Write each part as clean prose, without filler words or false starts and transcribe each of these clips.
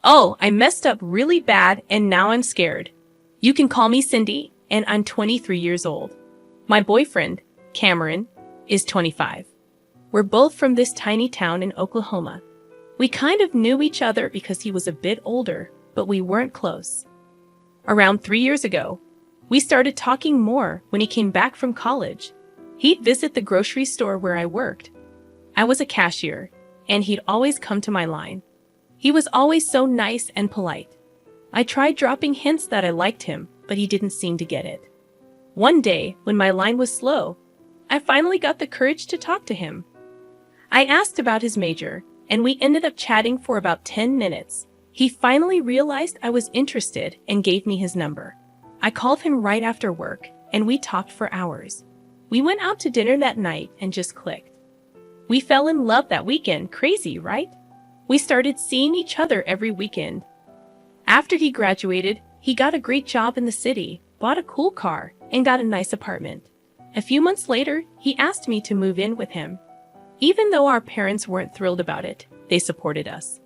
Oh, I messed up really bad and now I'm scared. You can call me Cindy, and I'm 23 years old. My boyfriend, Cameron, is 25. We're both from this tiny town in Oklahoma. We kind of knew each other because he was a bit older, but we weren't close. Around 3 years ago, we started talking more when he came back from college. He'd visit the grocery store where I worked. I was a cashier, and he'd always come to my line. He was always so nice and polite. I tried dropping hints that I liked him, but he didn't seem to get it. One day, when my line was slow, I finally got the courage to talk to him. I asked about his major, and we ended up chatting for about 10 minutes. He finally realized I was interested and gave me his number. I called him right after work, and we talked for hours. We went out to dinner that night and just clicked. We fell in love that weekend. Crazy, right? We started seeing each other every weekend. After he graduated, he got a great job in the city, bought a cool car, and got a nice apartment. A few months later, he asked me to move in with him. Even though our parents weren't thrilled about it, they supported us.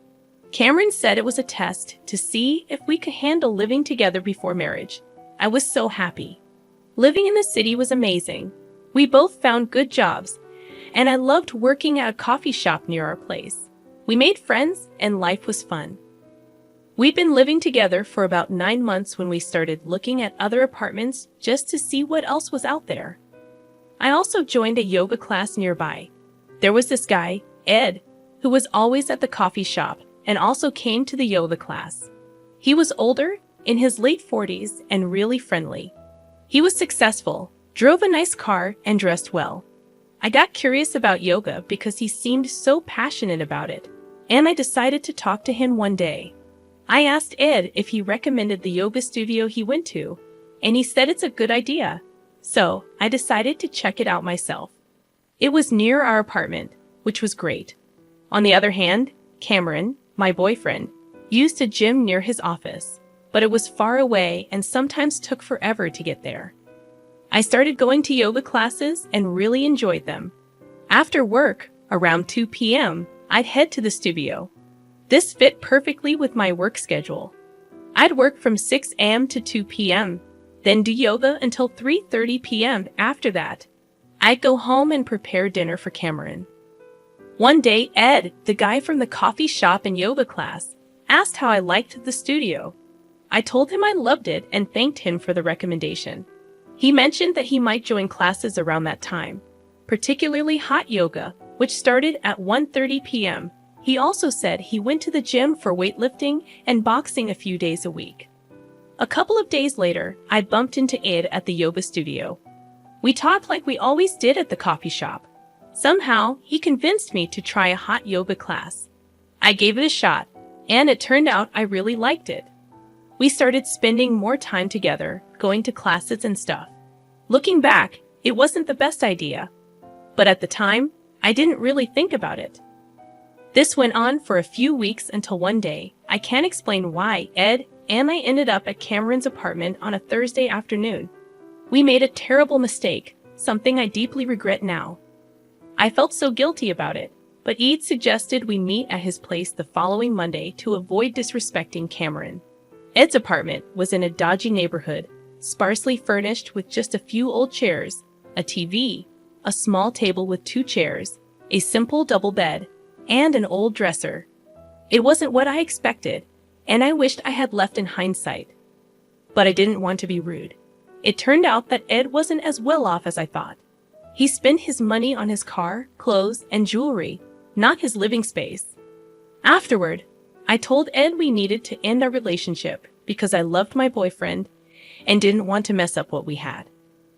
Cameron said it was a test to see if we could handle living together before marriage. I was so happy. Living in the city was amazing. We both found good jobs, and I loved working at a coffee shop near our place. We made friends, and life was fun. We'd been living together for about 9 months when we started looking at other apartments just to see what else was out there. I also joined a yoga class nearby. There was this guy, Ed, who was always at the coffee shop and also came to the yoga class. He was older, in his late 40s, and really friendly. He was successful, drove a nice car, and dressed well. I got curious about yoga because he seemed so passionate about it, and I decided to talk to him one day. I asked Ed if he recommended the yoga studio he went to, and he said it's a good idea. So I decided to check it out myself. It was near our apartment, which was great. On the other hand, Cameron, my boyfriend, used a gym near his office, but it was far away and sometimes took forever to get there. I started going to yoga classes and really enjoyed them. After work, around 2 p.m., I'd head to the studio. This fit perfectly with my work schedule. I'd work from 6 a.m. to 2 p.m., then do yoga until 3:30 p.m. After that, I'd go home and prepare dinner for Cameron. One day, Ed, the guy from the coffee shop and yoga class, asked how I liked the studio. I told him I loved it and thanked him for the recommendation. He mentioned that he might join classes around that time, particularly hot yoga, which started at 1:30 p.m. He also said he went to the gym for weightlifting and boxing a few days a week. A couple of days later, I bumped into Ed at the yoga studio. We talked like we always did at the coffee shop. Somehow, he convinced me to try a hot yoga class. I gave it a shot, and it turned out I really liked it. We started spending more time together, going to classes and stuff. Looking back, it wasn't the best idea. But at the time, I didn't really think about it. This went on for a few weeks until one day, I can't explain why, Ed and I ended up at Cameron's apartment on a Thursday afternoon. We made a terrible mistake, something I deeply regret now. I felt so guilty about it, but Ed suggested we meet at his place the following Monday to avoid disrespecting Cameron. Ed's apartment was in a dodgy neighborhood, sparsely furnished with just a few old chairs, a TV, a small table with 2 chairs, a simple double bed, and an old dresser. It wasn't what I expected, and I wished I had left in hindsight. But I didn't want to be rude. It turned out that Ed wasn't as well off as I thought. He spent his money on his car, clothes, and jewelry, not his living space. Afterward, I told Ed we needed to end our relationship because I loved my boyfriend and didn't want to mess up what we had.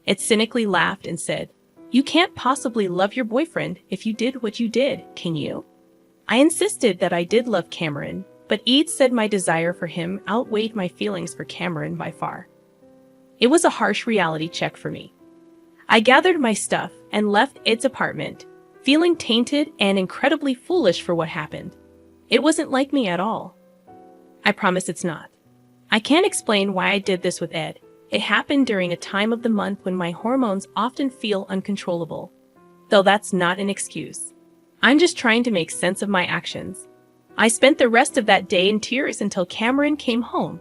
Ed cynically laughed and said, "You can't possibly love your boyfriend if you did what you did, can you?" I insisted that I did love Cameron, but Ed said my desire for him outweighed my feelings for Cameron by far. It was a harsh reality check for me. I gathered my stuff and left Ed's apartment, feeling tainted and incredibly foolish for what happened. It wasn't like me at all. I promise it's not. I can't explain why I did this with Ed. It happened during a time of the month when my hormones often feel uncontrollable. Though that's not an excuse. I'm just trying to make sense of my actions. I spent the rest of that day in tears until Cameron came home.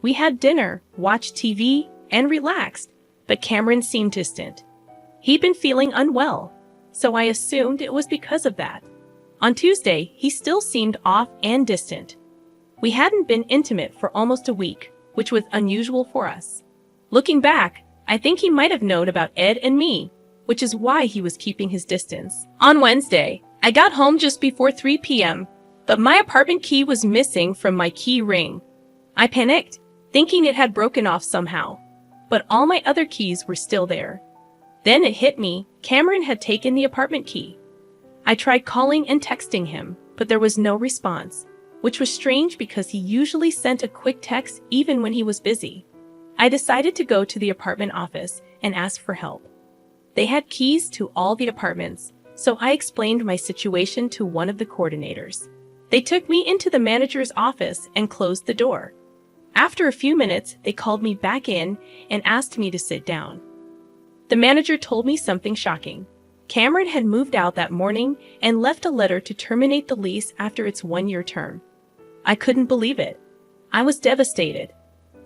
We had dinner, watched TV, and relaxed, but Cameron seemed distant. He'd been feeling unwell, so I assumed it was because of that. On Tuesday, he still seemed off and distant. We hadn't been intimate for almost a week, which was unusual for us. Looking back, I think he might have known about Ed and me, which is why he was keeping his distance. On Wednesday, I got home just before 3 p.m., but my apartment key was missing from my key ring. I panicked, thinking it had broken off somehow, but all my other keys were still there. Then it hit me, Cameron had taken the apartment key. I tried calling and texting him, but there was no response, which was strange because he usually sent a quick text even when he was busy. I decided to go to the apartment office and ask for help. They had keys to all the apartments, so I explained my situation to one of the coordinators. They took me into the manager's office and closed the door. After a few minutes, they called me back in and asked me to sit down. The manager told me something shocking. Cameron had moved out that morning and left a letter to terminate the lease after its one-year term. I couldn't believe it. I was devastated.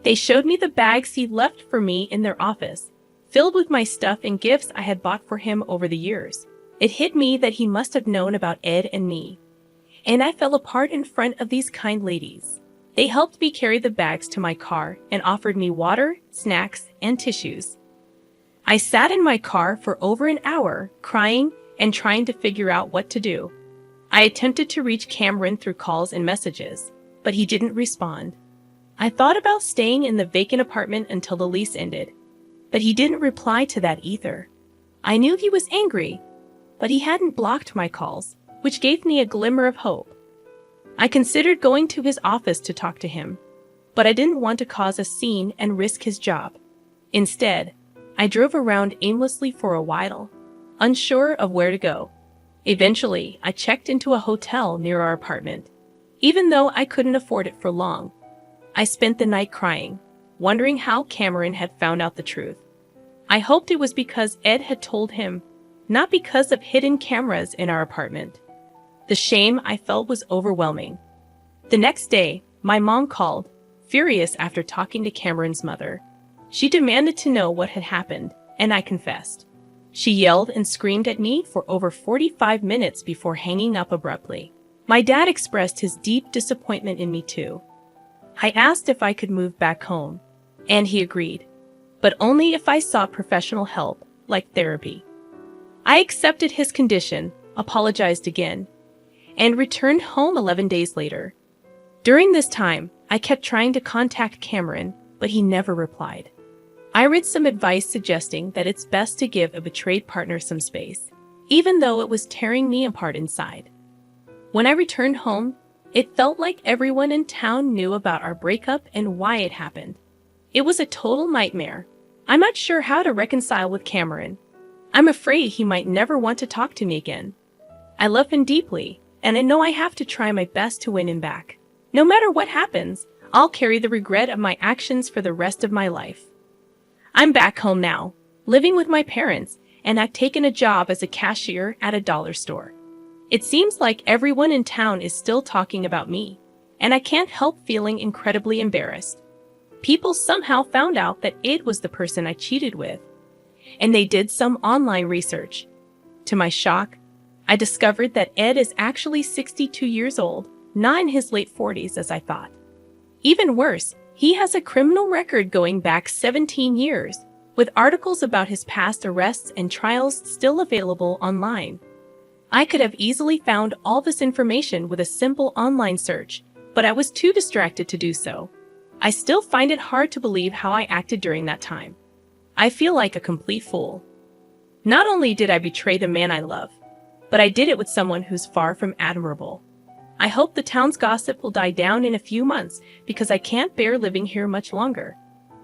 They showed me the bags he left for me in their office, filled with my stuff and gifts I had bought for him over the years. It hit me that he must have known about Ed and me. And I fell apart in front of these kind ladies. They helped me carry the bags to my car and offered me water, snacks, and tissues. I sat in my car for over an hour, crying and trying to figure out what to do. I attempted to reach Cameron through calls and messages, but he didn't respond. I thought about staying in the vacant apartment until the lease ended, but he didn't reply to that either. I knew he was angry, but he hadn't blocked my calls, which gave me a glimmer of hope. I considered going to his office to talk to him, but I didn't want to cause a scene and risk his job. Instead, I drove around aimlessly for a while, unsure of where to go. Eventually, I checked into a hotel near our apartment, even though I couldn't afford it for long. I spent the night crying, wondering how Cameron had found out the truth. I hoped it was because Ed had told him, not because of hidden cameras in our apartment. The shame I felt was overwhelming. The next day, my mom called, furious after talking to Cameron's mother. She demanded to know what had happened, and I confessed. She yelled and screamed at me for over 45 minutes before hanging up abruptly. My dad expressed his deep disappointment in me too. I asked if I could move back home, and he agreed, but only if I sought professional help, like therapy. I accepted his condition, apologized again, and returned home 11 days later. During this time, I kept trying to contact Cameron, but he never replied. I read some advice suggesting that it's best to give a betrayed partner some space, even though it was tearing me apart inside. When I returned home, it felt like everyone in town knew about our breakup and why it happened. It was a total nightmare. I'm not sure how to reconcile with Cameron. I'm afraid he might never want to talk to me again. I love him deeply, and I know I have to try my best to win him back. No matter what happens, I'll carry the regret of my actions for the rest of my life. I'm back home now, living with my parents, and I've taken a job as a cashier at a dollar store. It seems like everyone in town is still talking about me, and I can't help feeling incredibly embarrassed. People somehow found out that Ed was the person I cheated with, and they did some online research. To my shock, I discovered that Ed is actually 62 years old, not in his late 40s as I thought. Even worse, he has a criminal record going back 17 years, with articles about his past arrests and trials still available online. I could have easily found all this information with a simple online search, but I was too distracted to do so. I still find it hard to believe how I acted during that time. I feel like a complete fool. Not only did I betray the man I love, but I did it with someone who's far from admirable. I hope the town's gossip will die down in a few months because I can't bear living here much longer.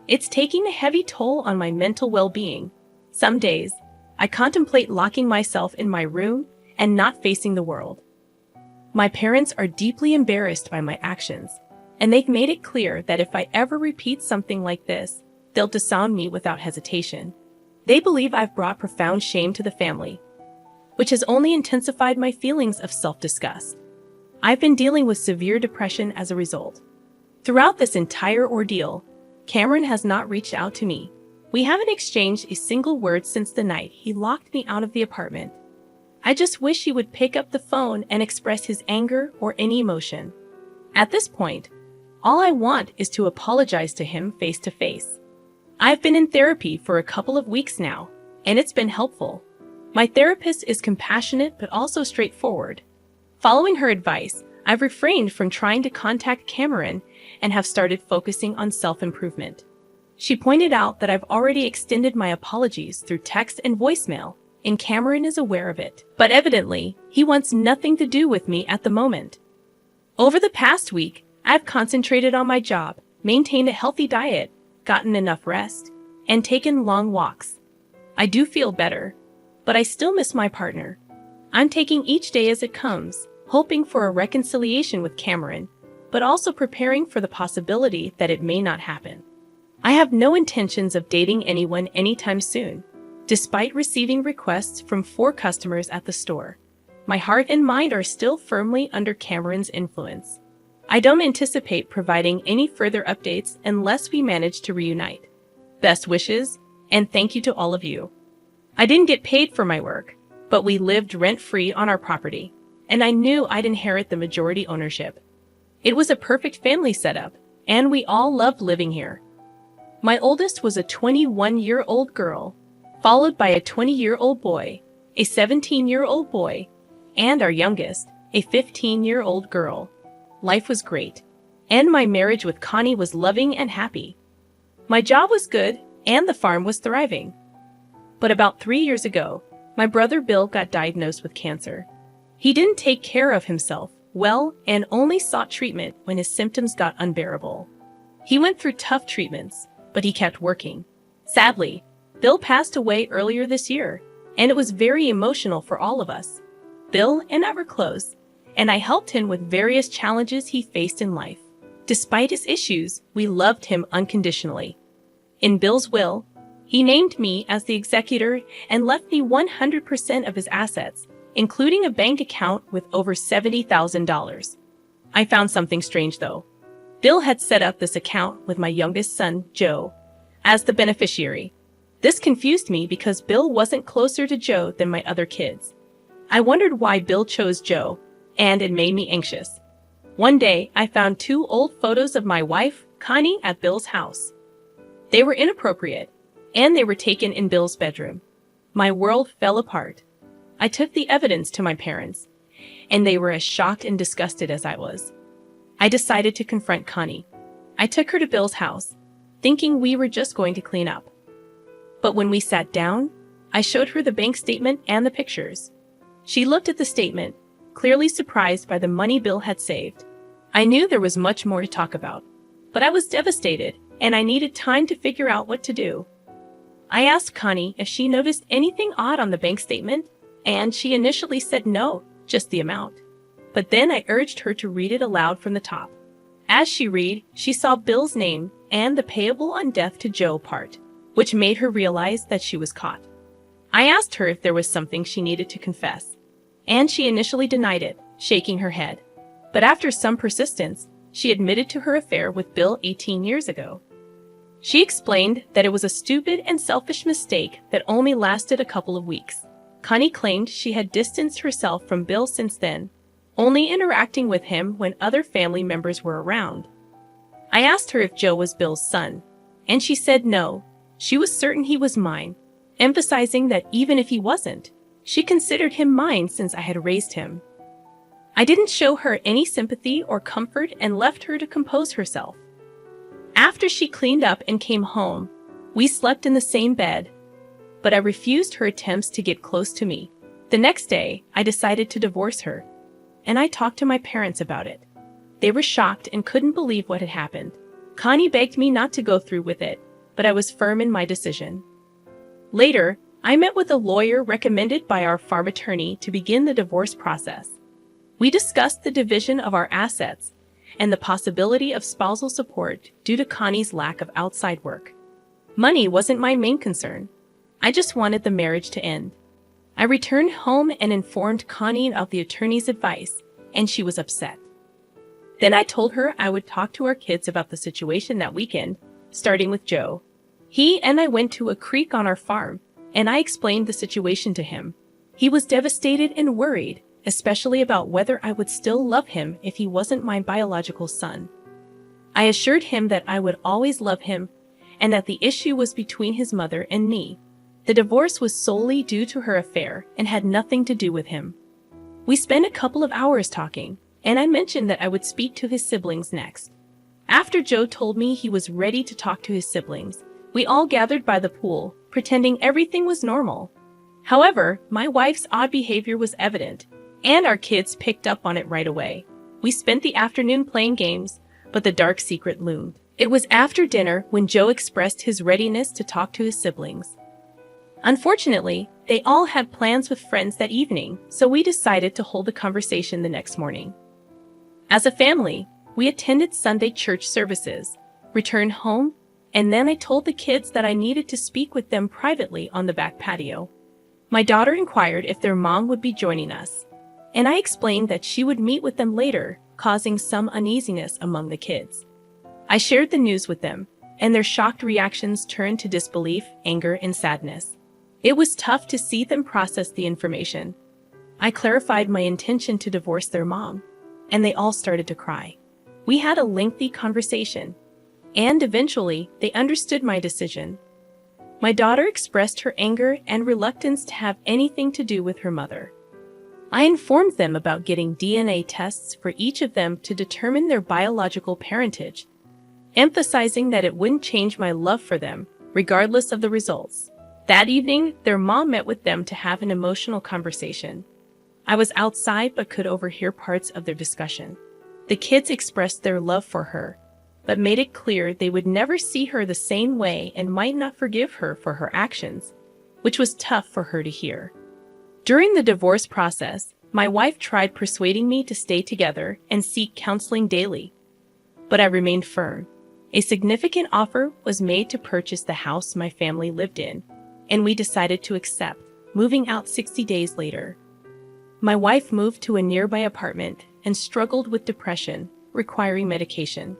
It's taking a heavy toll on my mental well-being. Some days, I contemplate locking myself in my room and not facing the world. My parents are deeply embarrassed by my actions, and they've made it clear that if I ever repeat something like this, they'll disown me without hesitation. They believe I've brought profound shame to the family, which has only intensified my feelings of self-disgust. I've been dealing with severe depression as a result. Throughout this entire ordeal, Cameron has not reached out to me. We haven't exchanged a single word since the night he locked me out of the apartment. I just wish he would pick up the phone and express his anger or any emotion. At this point, all I want is to apologize to him face to face. I've been in therapy for a couple of weeks now, and it's been helpful. My therapist is compassionate but also straightforward. Following her advice, I've refrained from trying to contact Cameron and have started focusing on self-improvement. She pointed out that I've already extended my apologies through text and voicemail, and Cameron is aware of it. But evidently, he wants nothing to do with me at the moment. Over the past week, I've concentrated on my job, maintained a healthy diet, gotten enough rest, and taken long walks. I do feel better, but I still miss my partner. I'm taking each day as it comes, hoping for a reconciliation with Cameron, but also preparing for the possibility that it may not happen. I have no intentions of dating anyone anytime soon, despite receiving requests from 4 customers at the store. My heart and mind are still firmly under Cameron's influence. I don't anticipate providing any further updates unless we manage to reunite. Best wishes, and thank you to all of you. I didn't get paid for my work, but we lived rent-free on our property, and I knew I'd inherit the majority ownership. It was a perfect family setup, and we all loved living here. My oldest was a 21-year-old girl, followed by a 20-year-old boy, a 17-year-old boy, and our youngest, a 15-year-old girl. Life was great, and my marriage with Connie was loving and happy. My job was good, and the farm was thriving. But about 3 years ago, my brother Bill got diagnosed with cancer. He didn't take care of himself well and only sought treatment when his symptoms got unbearable. He went through tough treatments, but he kept working. Sadly, Bill passed away earlier this year, and it was very emotional for all of us. Bill and I were close, and I helped him with various challenges he faced in life. Despite his issues, we loved him unconditionally. In Bill's will, he named me as the executor and left me 100% of his assets, including a bank account with over $70,000. I found something strange though. Bill had set up this account with my youngest son, Joe, as the beneficiary. This confused me because Bill wasn't closer to Joe than my other kids. I wondered why Bill chose Joe, and it made me anxious. One day, I found 2 old photos of my wife, Connie, at Bill's house. They were inappropriate, and they were taken in Bill's bedroom. My world fell apart. I took the evidence to my parents, and they were as shocked and disgusted as I was. I decided to confront Connie. I took her to Bill's house, thinking we were just going to clean up. But when we sat down, I showed her the bank statement and the pictures. She looked at the statement, clearly surprised by the money Bill had saved. I knew there was much more to talk about, but I was devastated, and I needed time to figure out what to do. I asked Connie if she noticed anything odd on the bank statement, and she initially said no, just the amount. But then I urged her to read it aloud from the top. As she read, she saw Bill's name and the payable on death to Joe part, which made her realize that she was caught. I asked her if there was something she needed to confess, and she initially denied it, shaking her head. But after some persistence, she admitted to her affair with Bill 18 years ago. She explained that it was a stupid and selfish mistake that only lasted a couple of weeks. Connie claimed she had distanced herself from Bill since then, only interacting with him when other family members were around. I asked her if Joe was Bill's son, and she said no, she was certain he was mine, emphasizing that even if he wasn't, she considered him mine since I had raised him. I didn't show her any sympathy or comfort and left her to compose herself. After she cleaned up and came home, we slept in the same bed, but I refused her attempts to get close to me. The next day, I decided to divorce her, and I talked to my parents about it. They were shocked and couldn't believe what had happened. Connie begged me not to go through with it, but I was firm in my decision. Later, I met with a lawyer recommended by our farm attorney to begin the divorce process. We discussed the division of our assets and the possibility of spousal support due to Connie's lack of outside work. Money wasn't my main concern. I just wanted the marriage to end. I returned home and informed Connie of the attorney's advice, and she was upset. Then I told her I would talk to our kids about the situation that weekend, starting with Joe. He and I went to a creek on our farm, and I explained the situation to him. He was devastated and worried, especially about whether I would still love him if he wasn't my biological son. I assured him that I would always love him and that the issue was between his mother and me. The divorce was solely due to her affair and had nothing to do with him. We spent a couple of hours talking, and I mentioned that I would speak to his siblings next. After Joe told me he was ready to talk to his siblings, we all gathered by the pool, pretending everything was normal. However, my wife's odd behavior was evident, and our kids picked up on it right away. We spent the afternoon playing games, but the dark secret loomed. It was after dinner when Joe expressed his readiness to talk to his siblings. Unfortunately, they all had plans with friends that evening, so we decided to hold the conversation the next morning. As a family, we attended Sunday church services, returned home, and then I told the kids that I needed to speak with them privately on the back patio. My daughter inquired if their mom would be joining us, and I explained that she would meet with them later, causing some uneasiness among the kids. I shared the news with them, and their shocked reactions turned to disbelief, anger, and sadness. It was tough to see them process the information. I clarified my intention to divorce their mom, and they all started to cry. We had a lengthy conversation, and eventually they understood my decision. My daughter expressed her anger and reluctance to have anything to do with her mother. I informed them about getting DNA tests for each of them to determine their biological parentage, emphasizing that it wouldn't change my love for them, regardless of the results. That evening, their mom met with them to have an emotional conversation. I was outside but could overhear parts of their discussion. The kids expressed their love for her, but made it clear they would never see her the same way and might not forgive her for her actions, which was tough for her to hear. During the divorce process, my wife tried persuading me to stay together and seek counseling daily, but I remained firm. A significant offer was made to purchase the house my family lived in, and we decided to accept, moving out 60 days later. My wife moved to a nearby apartment and struggled with depression, requiring medication.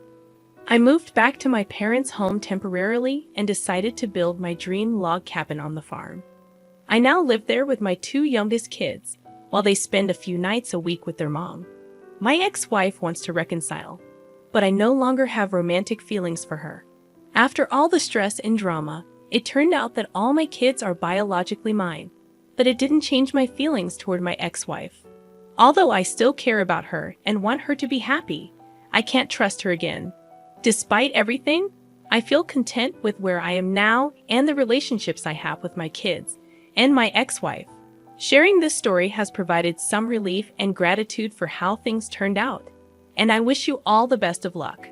I moved back to my parents' home temporarily and decided to build my dream log cabin on the farm. I now live there with my two youngest kids, while they spend a few nights a week with their mom. My ex-wife wants to reconcile, but I no longer have romantic feelings for her. After all the stress and drama, it turned out that all my kids are biologically mine, but it didn't change my feelings toward my ex-wife. Although I still care about her and want her to be happy, I can't trust her again. Despite everything, I feel content with where I am now and the relationships I have with my kids and my ex-wife. Sharing this story has provided some relief and gratitude for how things turned out, and I wish you all the best of luck.